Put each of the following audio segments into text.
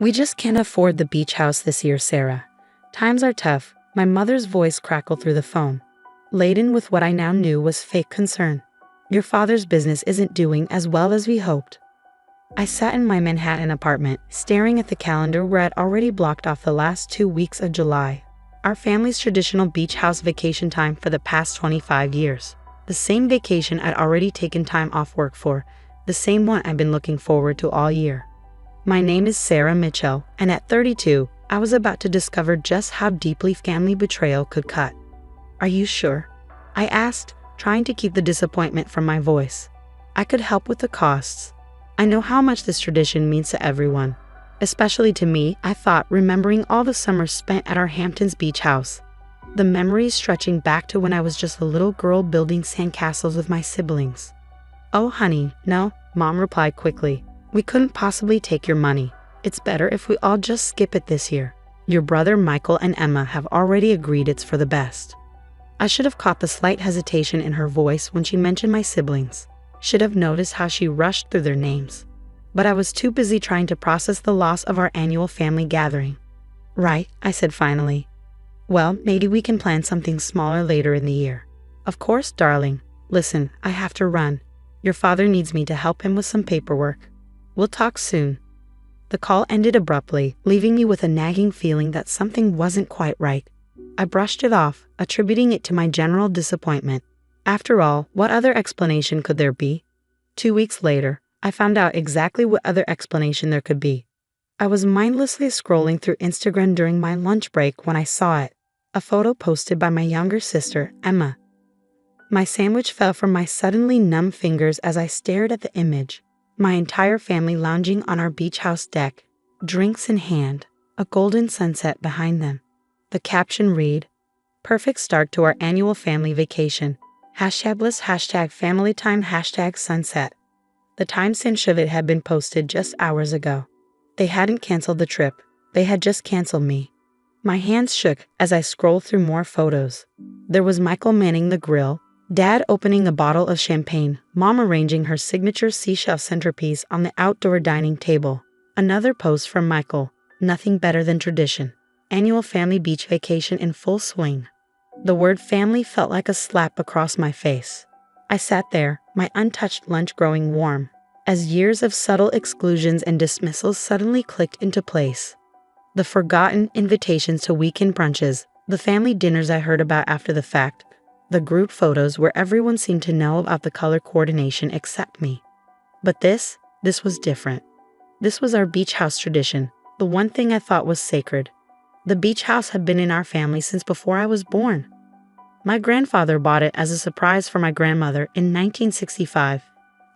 We just can't afford the beach house this year, Sarah. Times are tough. My mother's voice crackled through the phone, laden with what I now knew was fake concern. Your father's business isn't doing as well as we hoped. I sat in my Manhattan apartment, staring at the calendar where I'd already blocked off the last 2 weeks of July, our family's traditional beach house vacation time for the past 25 years. The same vacation I'd already taken time off work for, the same one I've been looking forward to all year. My name is Sarah Mitchell, and at 32, I was about to discover just how deeply family betrayal could cut. Are you sure? I asked, trying to keep the disappointment from my voice. I could help with the costs. I know how much this tradition means to everyone, especially to me, I thought, remembering all the summers spent at our Hamptons beach house. The memories stretching back to when I was just a little girl building sandcastles with my siblings. Oh honey, no, Mom replied quickly. We couldn't possibly take your money. It's better if we all just skip it this year. Your brother Michael and Emma have already agreed it's for the best. I should have caught the slight hesitation in her voice when she mentioned my siblings. Should have noticed how she rushed through their names. But I was too busy trying to process the loss of our annual family gathering. Right, I said finally. Well, maybe we can plan something smaller later in the year. Of course, darling. Listen, I have to run. Your father needs me to help him with some paperwork. We'll talk soon. The call ended abruptly, leaving me with a nagging feeling that something wasn't quite right. I brushed it off, attributing it to my general disappointment. After all, what other explanation could there be? 2 weeks later, I found out exactly what other explanation there could be. I was mindlessly scrolling through Instagram during my lunch break when I saw it, a photo posted by my younger sister, Emma. My sandwich fell from my suddenly numb fingers as I stared at the image. My entire family lounging on our beach house deck, drinks in hand, a golden sunset behind them. The caption read, "Perfect start to our annual family vacation. #less, #family time, #sunset." The timestamp of it had been posted just hours ago. They hadn't canceled the trip. They had just canceled me. My hands shook as I scrolled through more photos. There was Michael manning the grill, Dad opening a bottle of champagne, Mom arranging her signature seashell centerpiece on the outdoor dining table. Another post from Michael, nothing better than tradition. Annual family beach vacation in full swing. The word family felt like a slap across my face. I sat there, my untouched lunch growing warm, as years of subtle exclusions and dismissals suddenly clicked into place. The forgotten invitations to weekend brunches, the family dinners I heard about after the fact, the group photos where everyone seemed to know about the color coordination except me. But this was different. This was our beach house tradition, the one thing I thought was sacred. The beach house had been in our family since before I was born. My grandfather bought it as a surprise for my grandmother in 1965,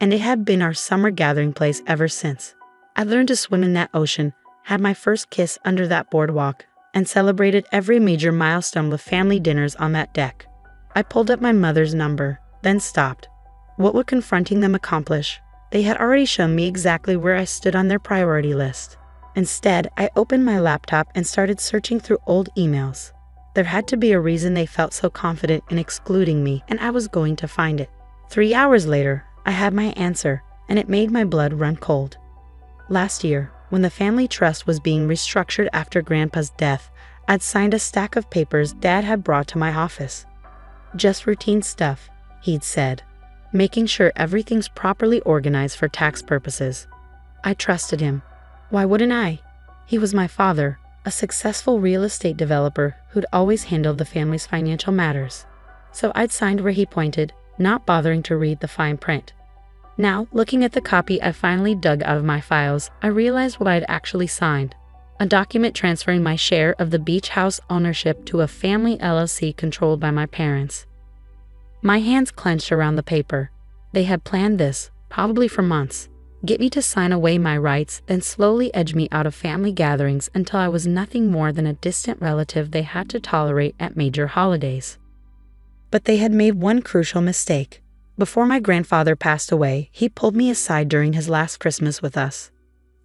and it had been our summer gathering place ever since. I learned to swim in that ocean, had my first kiss under that boardwalk, and celebrated every major milestone with family dinners on that deck. I pulled up my mother's number, then stopped. What would confronting them accomplish? They had already shown me exactly where I stood on their priority list. Instead, I opened my laptop and started searching through old emails. There had to be a reason they felt so confident in excluding me, and I was going to find it. 3 hours later, I had my answer, and it made my blood run cold. Last year, when the family trust was being restructured after Grandpa's death, I'd signed a stack of papers Dad had brought to my office. Just routine stuff, he'd said, making sure everything's properly organized for tax purposes. I trusted him. Why wouldn't I? He was my father, a successful real estate developer who'd always handled the family's financial matters. So I'd signed where he pointed, not bothering to read the fine print. Now, looking at the copy I finally dug out of my files, I realized what I'd actually signed. A document transferring my share of the beach house ownership to a family LLC controlled by my parents. My hands clenched around the paper. They had planned this, probably for months. Get me to sign away my rights, then slowly edge me out of family gatherings until I was nothing more than a distant relative they had to tolerate at major holidays. But they had made one crucial mistake. Before my grandfather passed away, he pulled me aside during his last Christmas with us.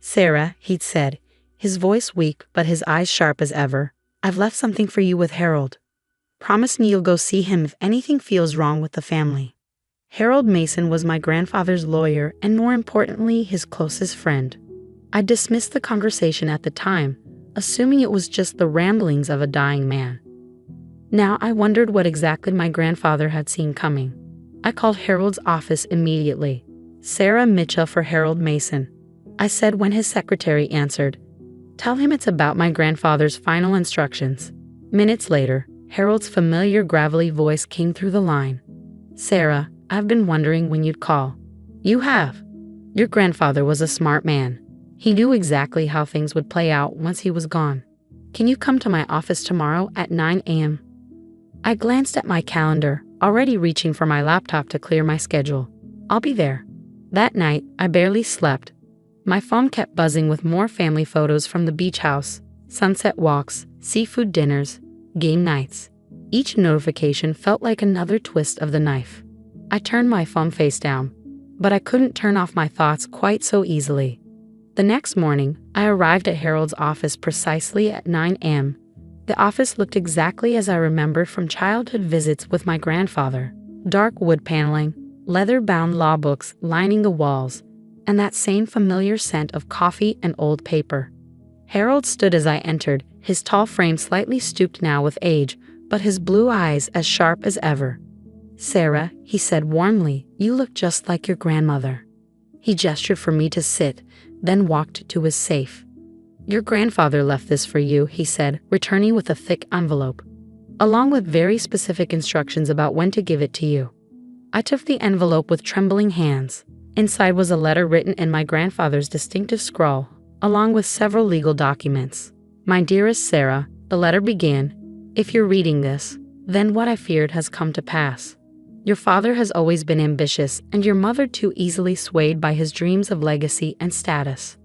"Sarah," he'd said, his voice weak but his eyes sharp as ever, "I've left something for you with Harold. Promise me you'll go see him if anything feels wrong with the family." Harold Mason was my grandfather's lawyer and, more importantly, his closest friend. I dismissed the conversation at the time, assuming it was just the ramblings of a dying man. Now I wondered what exactly my grandfather had seen coming. I called Harold's office immediately. Sarah Mitchell for Harold Mason, I said when his secretary answered. Tell him it's about my grandfather's final instructions. Minutes later, Harold's familiar gravelly voice came through the line. Sarah, I've been wondering when you'd call. You have. Your grandfather was a smart man. He knew exactly how things would play out once he was gone. Can you come to my office tomorrow at 9 a.m.? I glanced at my calendar, already reaching for my laptop to clear my schedule. I'll be there. That night, I barely slept. My phone kept buzzing with more family photos from the beach house, sunset walks, seafood dinners, game nights. Each notification felt like another twist of the knife. I turned my phone face down, but I couldn't turn off my thoughts quite so easily. The next morning, I arrived at Harold's office precisely at 9 a.m. The office looked exactly as I remembered from childhood visits with my grandfather. Dark wood paneling, leather-bound law books lining the walls, and that same familiar scent of coffee and old paper. Harold stood as I entered, his tall frame slightly stooped now with age, but his blue eyes as sharp as ever. Sarah, he said warmly, you look just like your grandmother. He gestured for me to sit, then walked to his safe. Your grandfather left this for you, he said, returning with a thick envelope, along with very specific instructions about when to give it to you. I took the envelope with trembling hands. Inside was a letter written in my grandfather's distinctive scrawl, along with several legal documents. My dearest Sarah, the letter began, if you're reading this, then what I feared has come to pass. Your father has always been ambitious, and your mother too easily swayed by his dreams of legacy and status.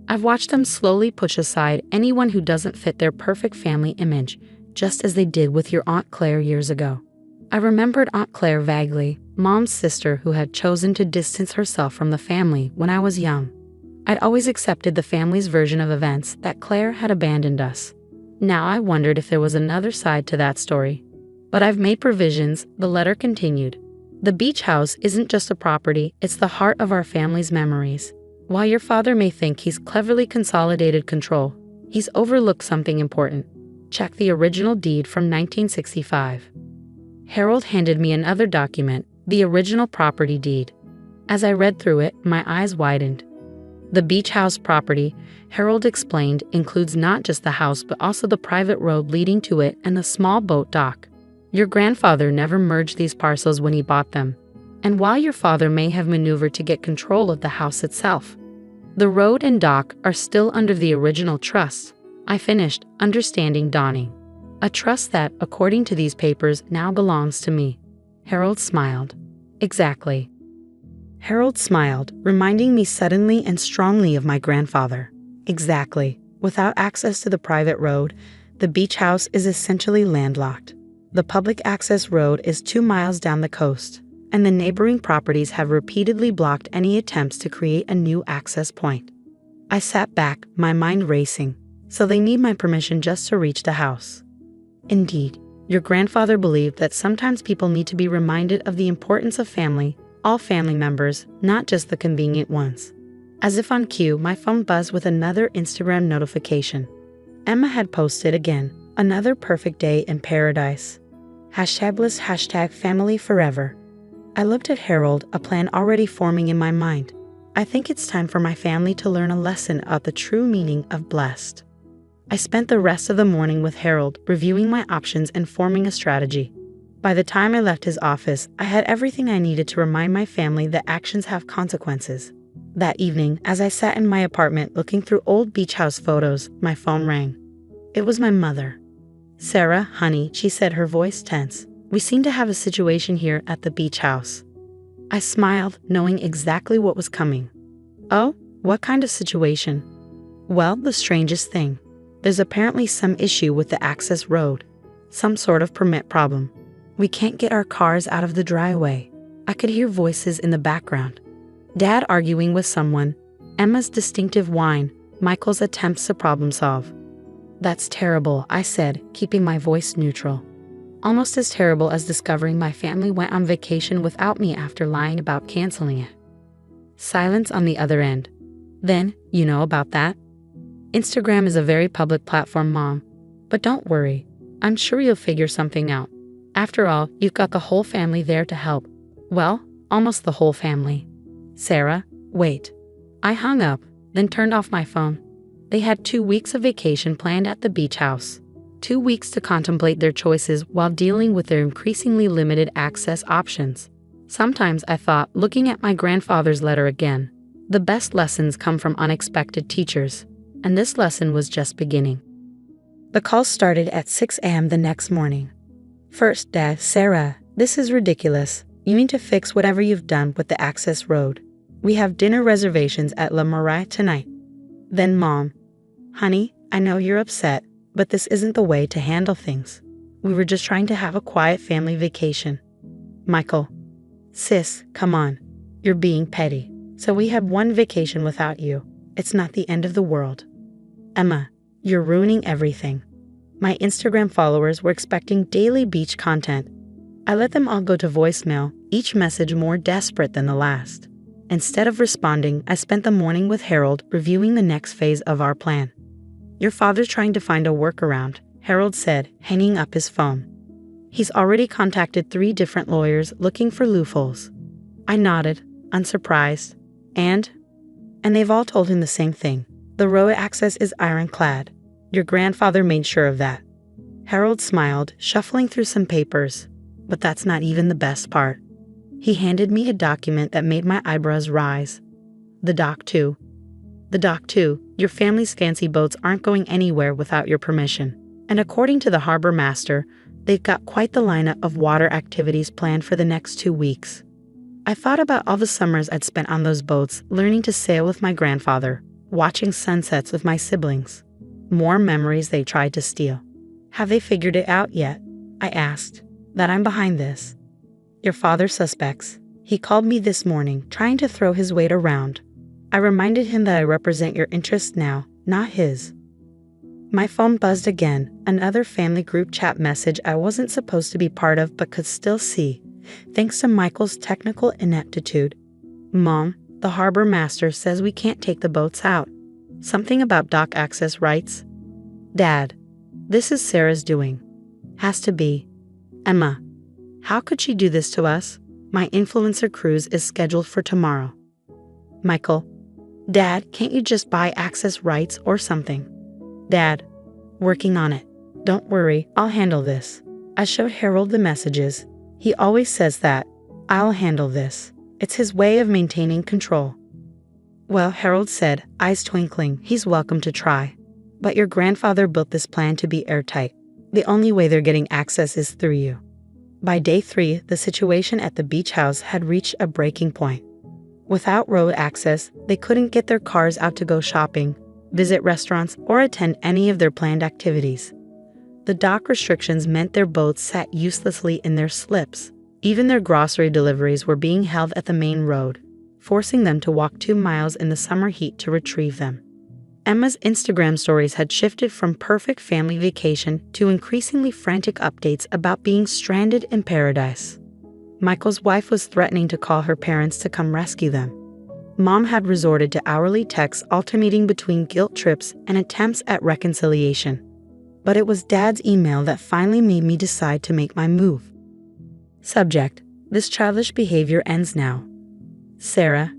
I've watched them slowly push aside anyone who doesn't fit their perfect family image, just as they did with your Aunt Claire years ago. I remembered Aunt Claire vaguely, Mom's sister who had chosen to distance herself from the family when I was young. I'd always accepted the family's version of events, that Claire had abandoned us. Now I wondered if there was another side to that story. But I've made provisions, the letter continued. The beach house isn't just a property, it's the heart of our family's memories. While your father may think he's cleverly consolidated control, he's overlooked something important. Check the original deed from 1965. Harold handed me another document, the original property deed. As I read through it, my eyes widened. The beach house property, Harold explained, includes not just the house but also the private road leading to it and the small boat dock. Your grandfather never merged these parcels when he bought them. And while your father may have maneuvered to get control of the house itself, the road and dock are still under the original trust. I finished, understanding dawning. A trust that, according to these papers, now belongs to me. Harold smiled. Exactly. Harold smiled, reminding me suddenly and strongly of my grandfather. Exactly. Without access to the private road, the beach house is essentially landlocked. The public access road is 2 miles down the coast, and the neighboring properties have repeatedly blocked any attempts to create a new access point. I sat back, my mind racing. So they need my permission just to reach the house. Indeed, your grandfather believed that sometimes people need to be reminded of the importance of family, all family members, not just the convenient ones. As if on cue, my phone buzzed with another Instagram notification. Emma had posted again, another perfect day in paradise. #bless #family forever. I looked at Harold, a plan already forming in my mind. I think it's time for my family to learn a lesson about the true meaning of blessed. I spent the rest of the morning with Harold, reviewing my options and forming a strategy. By the time I left his office, I had everything I needed to remind my family that actions have consequences. That evening, as I sat in my apartment looking through old beach house photos, my phone rang. It was my mother. Sarah, honey, she said, her voice tense. We seem to have a situation here at the beach house. I smiled, knowing exactly what was coming. Oh, what kind of situation? Well, the strangest thing. There's apparently some issue with the access road. Some sort of permit problem. We can't get our cars out of the driveway. I could hear voices in the background. Dad arguing with someone. Emma's distinctive whine. Michael's attempts to problem solve. That's terrible, I said, keeping my voice neutral. Almost as terrible as discovering my family went on vacation without me after lying about canceling it. Silence on the other end. Then, you know about that? Instagram is a very public platform, Mom. But don't worry, I'm sure you'll figure something out. After all, you've got the whole family there to help. Well, almost the whole family. Sarah, wait. I hung up, then turned off my phone. They had 2 weeks of vacation planned at the beach house. 2 weeks to contemplate their choices while dealing with their increasingly limited access options. Sometimes I thought, looking at my grandfather's letter again, the best lessons come from unexpected teachers, and this lesson was just beginning. The call started at 6 a.m. the next morning. First, Dad, Sarah, this is ridiculous. You need to fix whatever you've done with the access road. We have dinner reservations at La Marais tonight. Then Mom, honey, I know you're upset, but this isn't the way to handle things. We were just trying to have a quiet family vacation. Michael, sis, come on. You're being petty. So we had one vacation without you. It's not the end of the world. Emma, you're ruining everything. My Instagram followers were expecting daily beach content. I let them all go to voicemail, each message more desperate than the last. Instead of responding, I spent the morning with Harold reviewing the next phase of our plan. Your father's trying to find a workaround, Harold said, hanging up his phone. He's already contacted 3 different lawyers looking for loopholes. I nodded, unsurprised, and they've all told him the same thing. The road access is ironclad. Your grandfather made sure of that. Harold smiled, shuffling through some papers. But that's not even the best part. He handed me a document that made my eyebrows rise. The dock too. Your family's fancy boats aren't going anywhere without your permission. And according to the harbor master, they've got quite the lineup of water activities planned for the next 2 weeks. I thought about all the summers I'd spent on those boats, learning to sail with my grandfather, watching sunsets with my siblings. More memories they tried to steal. Have they figured it out yet? I asked. That I'm behind this. Your father suspects. He called me this morning, trying to throw his weight around. I reminded him that I represent your interests now, not his. My phone buzzed again, another family group chat message I wasn't supposed to be part of but could still see, thanks to Michael's technical ineptitude. Mom, the harbor master says we can't take the boats out. Something about dock access rights. Dad, this is Sarah's doing. Has to be. Emma, how could she do this to us? My influencer cruise is scheduled for tomorrow. Michael, Dad, can't you just buy access rights or something? Dad, working on it. Don't worry, I'll handle this. I showed Harold the messages. He always says that. I'll handle this. It's his way of maintaining control. Well, Harold said, eyes twinkling, he's welcome to try. But your grandfather built this plan to be airtight. The only way they're getting access is through you. By day 3, the situation at the beach house had reached a breaking point. Without road access, they couldn't get their cars out to go shopping, visit restaurants, or attend any of their planned activities. The dock restrictions meant their boats sat uselessly in their slips. Even their grocery deliveries were being held at the main road, forcing them to walk 2 miles in the summer heat to retrieve them. Emma's Instagram stories had shifted from perfect family vacation to increasingly frantic updates about being stranded in paradise. Michael's wife was threatening to call her parents to come rescue them. Mom had resorted to hourly texts alternating between guilt trips and attempts at reconciliation. But it was Dad's email that finally made me decide to make my move. Subject: this childish behavior ends now. Sarah,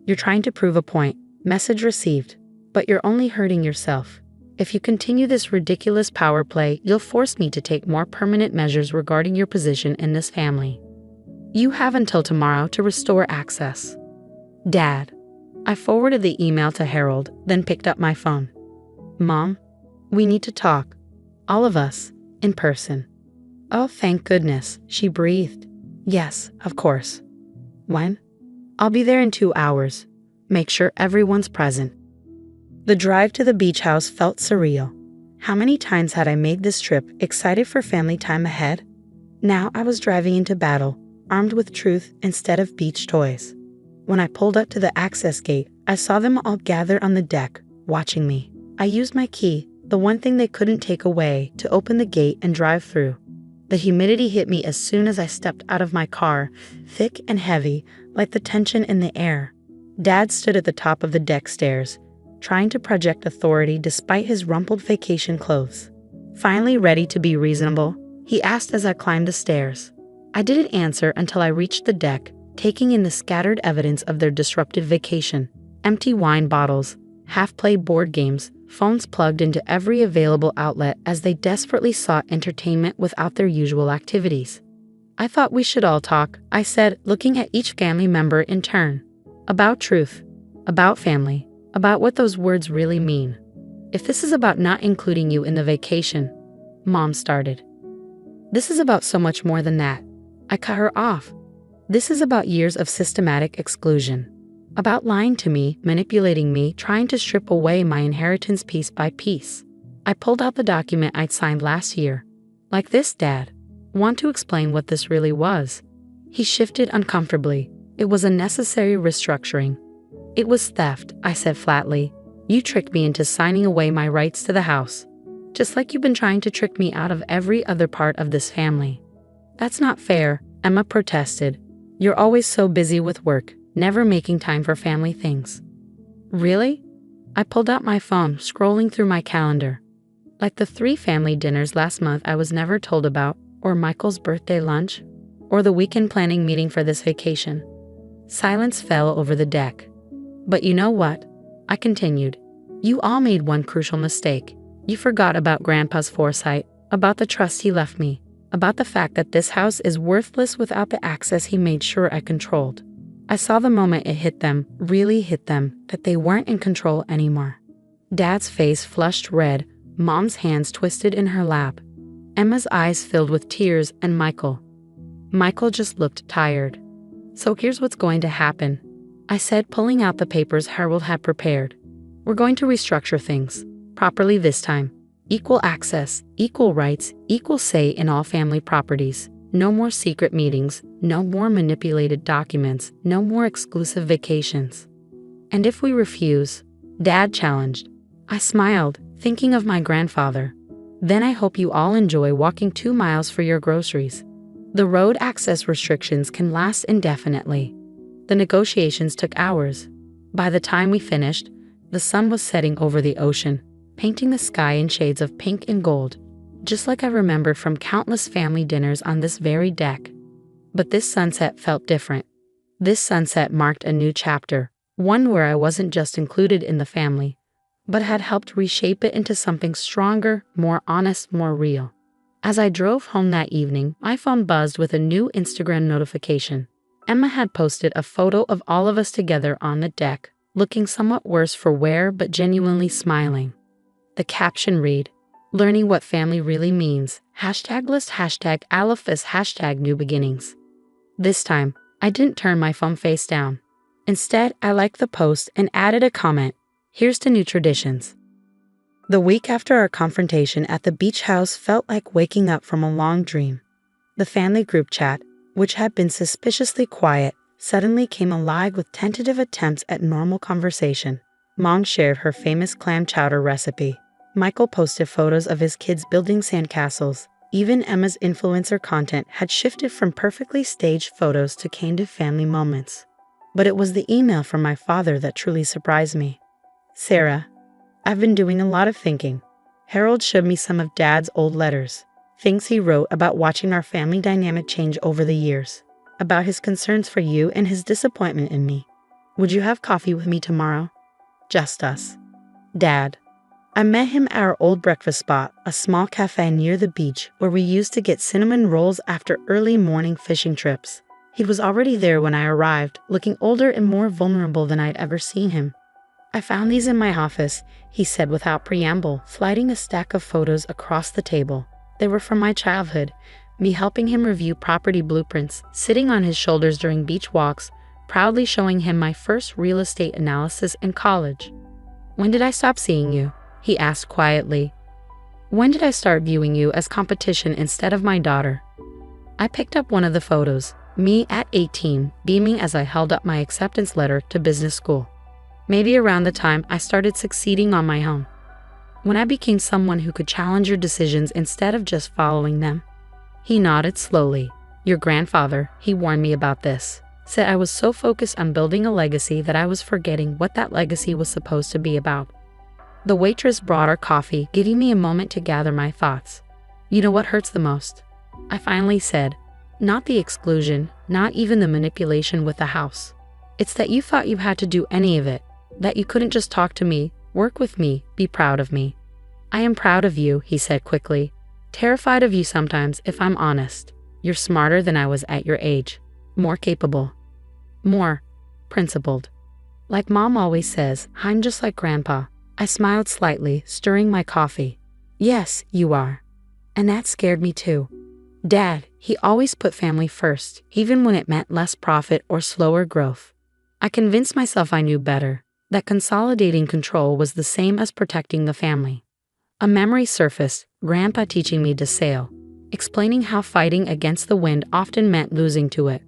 you're trying to prove a point. Message received. But you're only hurting yourself. If you continue this ridiculous power play, you'll force me to take more permanent measures regarding your position in this family. You have until tomorrow to restore access. Dad. I forwarded the email to Harold, then picked up my phone. Mom, we need to talk. All of us, in person. Oh, thank goodness, she breathed. Yes, of course. When? I'll be there in 2 hours. Make sure everyone's present. The drive to the beach house felt surreal. How many times had I made this trip, excited for family time ahead? Now I was driving into battle, armed with truth instead of beach toys. When I pulled up to the access gate, I saw them all gathered on the deck, watching me. I used my key, the one thing they couldn't take away, to open the gate and drive through. The humidity hit me as soon as I stepped out of my car, thick and heavy, like the tension in the air. Dad stood at the top of the deck stairs, trying to project authority despite his rumpled vacation clothes. Finally ready to be reasonable, he asked as I climbed the stairs. I didn't answer until I reached the deck, taking in the scattered evidence of their disrupted vacation. Empty wine bottles, half-played board games, phones plugged into every available outlet as they desperately sought entertainment without their usual activities. I thought we should all talk, I said, looking at each family member in turn. About truth, about family, about what those words really mean. If this is about not including you in the vacation, Mom started. This is about so much more than that. I cut her off. This is about years of systematic exclusion. About lying to me, manipulating me, trying to strip away my inheritance piece by piece. I pulled out the document I'd signed last year. Like this, Dad. Want to explain what this really was? He shifted uncomfortably. It was a necessary restructuring. It was theft, I said flatly. You tricked me into signing away my rights to the house. Just like you've been trying to trick me out of every other part of this family. That's not fair, Emma protested. You're always so busy with work, never making time for family things. Really? I pulled out my phone, scrolling through my calendar. Like the 3 family dinners last month I was never told about, or Michael's birthday lunch, or the weekend planning meeting for this vacation. Silence fell over the deck. But you know what? I continued. You all made one crucial mistake. You forgot about Grandpa's foresight, about the trust he left me, about the fact that this house is worthless without the access he made sure I controlled. I saw the moment it hit them, really hit them, that they weren't in control anymore. Dad's face flushed red, Mom's hands twisted in her lap. Emma's eyes filled with tears, and Michael just looked tired. So here's what's going to happen, I said, pulling out the papers Harold had prepared. We're going to restructure things, properly this time. Equal access, equal rights, equal say in all family properties. No more secret meetings, no more manipulated documents, no more exclusive vacations. And if we refuse? Dad challenged. I smiled, thinking of my grandfather. Then I hope you all enjoy walking 2 miles for your groceries. The road access restrictions can last indefinitely. The negotiations took hours. By the time we finished, the sun was setting over the ocean, painting the sky in shades of pink and gold, just like I remembered from countless family dinners on this very deck. But this sunset felt different. This sunset marked a new chapter, one where I wasn't just included in the family, but had helped reshape it into something stronger, more honest, more real. As I drove home that evening, my phone buzzed with a new Instagram notification. Emma had posted a photo of all of us together on the deck, looking somewhat worse for wear but genuinely smiling. The caption read, "Learning what family really means, #list, #Alafis, #new beginnings." This time, I didn't turn my phone face down. Instead, I liked the post and added a comment, "Here's to new traditions." The week after our confrontation at the beach house felt like waking up from a long dream. The family group chat, which had been suspiciously quiet, suddenly came alive with tentative attempts at normal conversation. Mom shared her famous clam chowder recipe. Michael posted photos of his kids building sandcastles. Even Emma's influencer content had shifted from perfectly staged photos to candid family moments. But it was the email from my father that truly surprised me. "Sarah, I've been doing a lot of thinking." Harold showed me some of Dad's old letters, things he wrote about watching our family dynamic change over the years, about his concerns for you and his disappointment in me. "Would you have coffee with me tomorrow? Just us." Dad. I met him at our old breakfast spot, a small cafe near the beach where we used to get cinnamon rolls after early morning fishing trips. He was already there when I arrived, looking older and more vulnerable than I'd ever seen him. "I found these in my office," he said without preamble, sliding a stack of photos across the table. They were from my childhood, me helping him review property blueprints, sitting on his shoulders during beach walks, proudly showing him my first real estate analysis in college. "When did I stop seeing you?" he asked quietly. "When did I start viewing you as competition instead of my daughter?" I picked up one of the photos, me at 18, beaming as I held up my acceptance letter to business school. Maybe around the time I started succeeding on my own. When I became someone who could challenge your decisions instead of just following them. He nodded slowly. "Your grandfather, he warned me about this. said I was so focused on building a legacy that I was forgetting what that legacy was supposed to be about. The waitress brought our coffee, giving me a moment to gather my thoughts. You know what hurts the most? I finally said. Not the exclusion, not even the manipulation with the house. It's that you thought you had to do any of it, that you couldn't just talk to me, work with me, be proud of me. I am proud of you, he said quickly. Terrified of you sometimes, if I'm honest. You're smarter than I was at your age. More capable. More principled. Like Mom always says, I'm just like Grandpa. I smiled slightly, stirring my coffee. Yes, you are. And that scared me too. Dad, he always put family first, even when it meant less profit or slower growth. I convinced myself I knew better, that consolidating control was the same as protecting the family. A memory surfaced, Grandpa teaching me to sail, explaining how fighting against the wind often meant losing to it.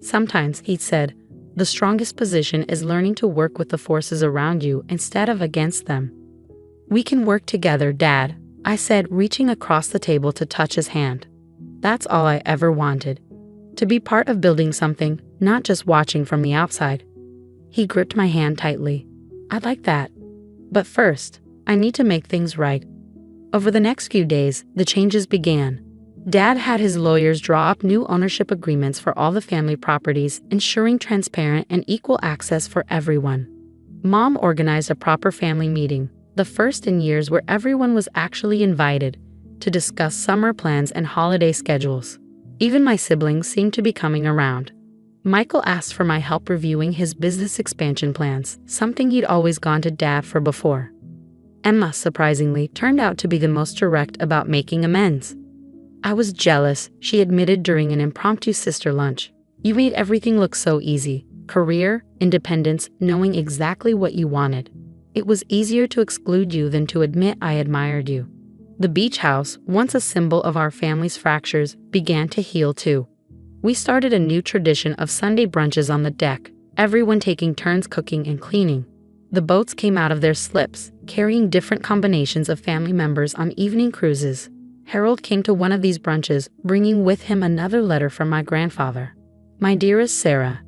Sometimes, he'd said, the strongest position is learning to work with the forces around you instead of against them. We can work together, Dad, I said, reaching across the table to touch his hand. That's all I ever wanted. To be part of building something, not just watching from the outside. He gripped my hand tightly. I'd like that. But first, I need to make things right. Over the next few days, the changes began. Dad had his lawyers draw up new ownership agreements for all the family properties, ensuring transparent and equal access for everyone. Mom organized a proper family meeting, the first in years where everyone was actually invited, to discuss summer plans and holiday schedules. Even my siblings seemed to be coming around. Michael asked for my help reviewing his business expansion plans, something he'd always gone to Dad for before. Emma, surprisingly, turned out to be the most direct about making amends. I was jealous, she admitted during an impromptu sister lunch. You made everything look so easy. Career, independence, knowing exactly what you wanted. It was easier to exclude you than to admit I admired you. The beach house, once a symbol of our family's fractures, began to heal too. We started a new tradition of Sunday brunches on the deck, everyone taking turns cooking and cleaning. The boats came out of their slips, carrying different combinations of family members on evening cruises. Harold came to one of these brunches, bringing with him another letter from my grandfather. My dearest Sarah,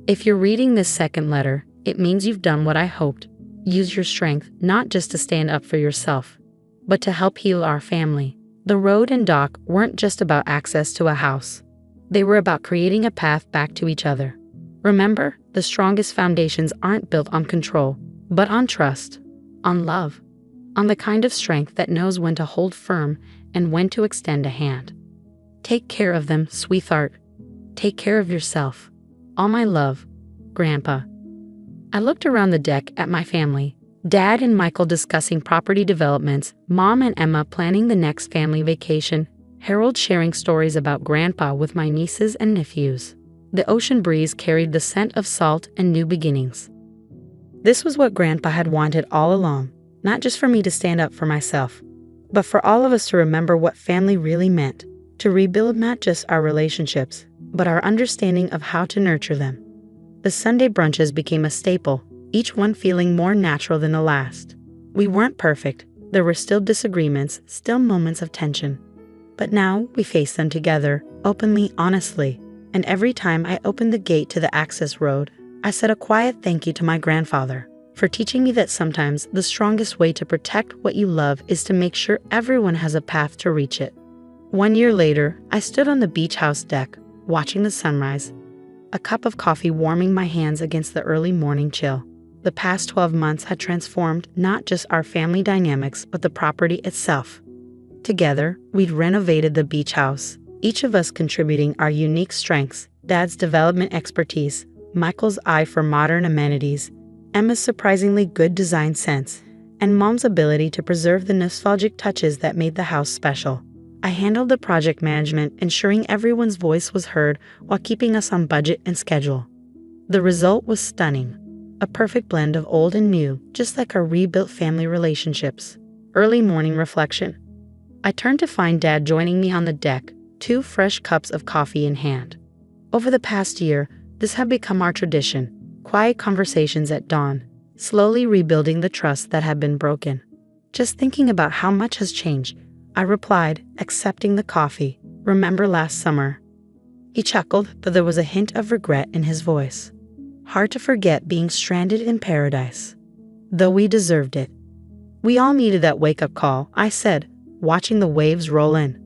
if you're reading this second letter, it means you've done what I hoped. Use your strength not just to stand up for yourself, but to help heal our family. The road and dock weren't just about access to a house. They were about creating a path back to each other. Remember, the strongest foundations aren't built on control, but on trust, on love, on the kind of strength that knows when to hold firm and when to extend a hand. Take care of them, sweetheart. Take care of yourself. All my love, Grandpa. I looked around the deck at my family. Dad and Michael discussing property developments, Mom and Emma planning the next family vacation, Harold sharing stories about Grandpa with my nieces and nephews. The ocean breeze carried the scent of salt and new beginnings. This was what Grandpa had wanted all along, not just for me to stand up for myself, but for all of us to remember what family really meant, to rebuild not just our relationships, but our understanding of how to nurture them. The Sunday brunches became a staple, each one feeling more natural than the last. We weren't perfect, there were still disagreements, still moments of tension. But now we faced them together, openly, honestly, and every time I opened the gate to the access road, I said a quiet thank you to my grandfather for teaching me that sometimes the strongest way to protect what you love is to make sure everyone has a path to reach it. 1 year later, I stood on the beach house deck, watching the sunrise, a cup of coffee warming my hands against the early morning chill. The past 12 months had transformed not just our family dynamics, but the property itself. Together, we'd renovated the beach house, each of us contributing our unique strengths, Dad's development expertise, Michael's eye for modern amenities, Emma's surprisingly good design sense, and Mom's ability to preserve the nostalgic touches that made the house special. I handled the project management, ensuring everyone's voice was heard while keeping us on budget and schedule. The result was stunning. A perfect blend of old and new, just like our rebuilt family relationships. Early morning reflection. I turned to find Dad joining me on the deck, 2 fresh cups of coffee in hand. Over the past year, this had become our tradition. Quiet conversations at dawn, slowly rebuilding the trust that had been broken. Just thinking about how much has changed, I replied, accepting the coffee. Remember last summer? He chuckled, though there was a hint of regret in his voice. Hard to forget being stranded in paradise. Though we deserved it. We all needed that wake-up call, I said, watching the waves roll in.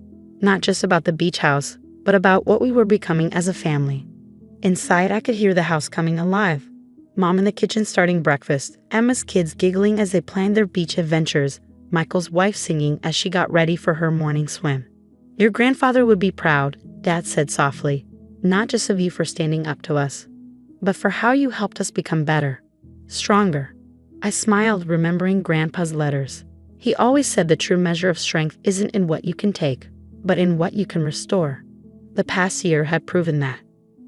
Not just about the beach house, but about what we were becoming as a family. Inside, I could hear the house coming alive. Mom in the kitchen starting breakfast, Emma's kids giggling as they planned their beach adventures, Michael's wife singing as she got ready for her morning swim. Your grandfather would be proud, Dad said softly, not just of you for standing up to us, but for how you helped us become better, stronger. I smiled, remembering Grandpa's letters. He always said the true measure of strength isn't in what you can take, but in what you can restore. The past year had proven that.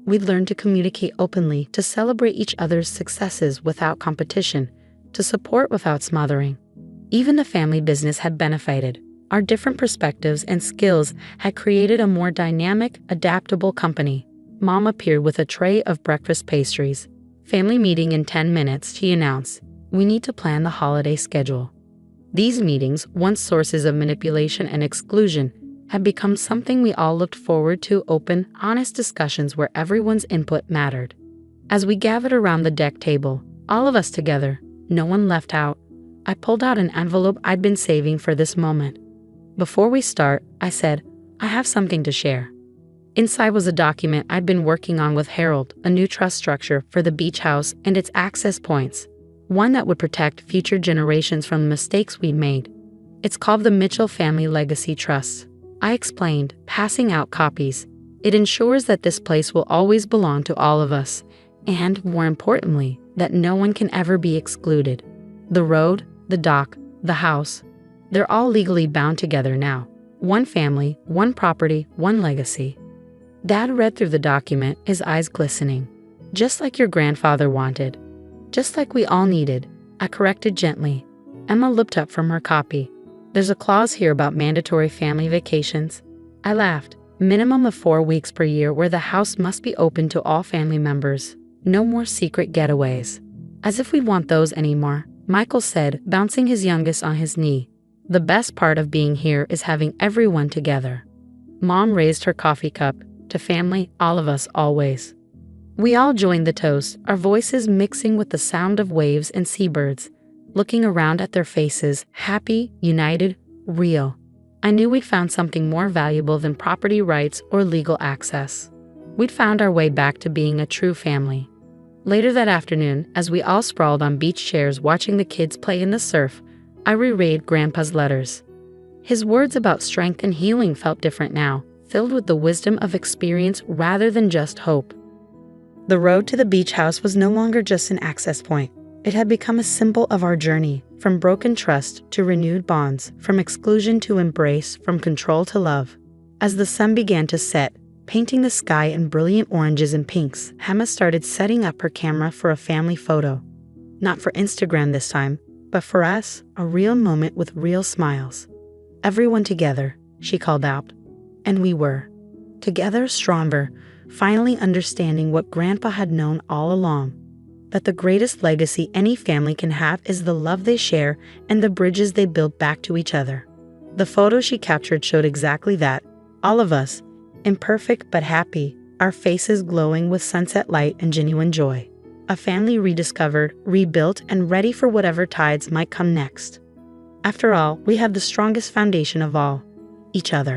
We'd learned to communicate openly, to celebrate each other's successes without competition, to support without smothering. Even the family business had benefited. Our different perspectives and skills had created a more dynamic, adaptable company. Mom appeared with a tray of breakfast pastries. Family meeting in 10 minutes, she announced. We need to plan the holiday schedule. These meetings, once sources of manipulation and exclusion, had become something we all looked forward to, open, honest discussions where everyone's input mattered. As we gathered around the deck table, all of us together, no one left out, I pulled out an envelope I'd been saving for this moment. Before we start, I said, I have something to share. Inside was a document I'd been working on with Harold, a new trust structure for the beach house and its access points, one that would protect future generations from the mistakes we'd made. It's called the Mitchell Family Legacy Trust. I explained, passing out copies. It ensures that this place will always belong to all of us, and, more importantly, that no one can ever be excluded. The road, the dock, the house, they're all legally bound together now. One family, one property, one legacy. Dad read through the document, his eyes glistening. Just like your grandfather wanted. Just like we all needed, I corrected gently. Emma looked up from her copy. There's a clause here about mandatory family vacations. I laughed. Minimum of 4 weeks per year where the house must be open to all family members. No more secret getaways. As if we'd want those anymore, Michael said, bouncing his youngest on his knee. The best part of being here is having everyone together. Mom raised her coffee cup. To family, all of us always. We all joined the toast, our voices mixing with the sound of waves and seabirds, looking around at their faces, happy, united, real. I knew we'd found something more valuable than property rights or legal access. We'd found our way back to being a true family. Later that afternoon, as we all sprawled on beach chairs watching the kids play in the surf, I reread Grandpa's letters. His words about strength and healing felt different now, filled with the wisdom of experience rather than just hope. The road to the beach house was no longer just an access point. It had become a symbol of our journey, from broken trust to renewed bonds, from exclusion to embrace, from control to love. As the sun began to set, painting the sky in brilliant oranges and pinks, Emma started setting up her camera for a family photo. Not for Instagram this time, but for us, a real moment with real smiles. Everyone together, she called out. And we were. Together, stronger, finally understanding what Grandpa had known all along. That the greatest legacy any family can have is the love they share and the bridges they build back to each other. The photo she captured showed exactly that. All of us, imperfect but happy, our faces glowing with sunset light and genuine joy. A family rediscovered, rebuilt, and ready for whatever tides might come next. After all, we have the strongest foundation of all, each other.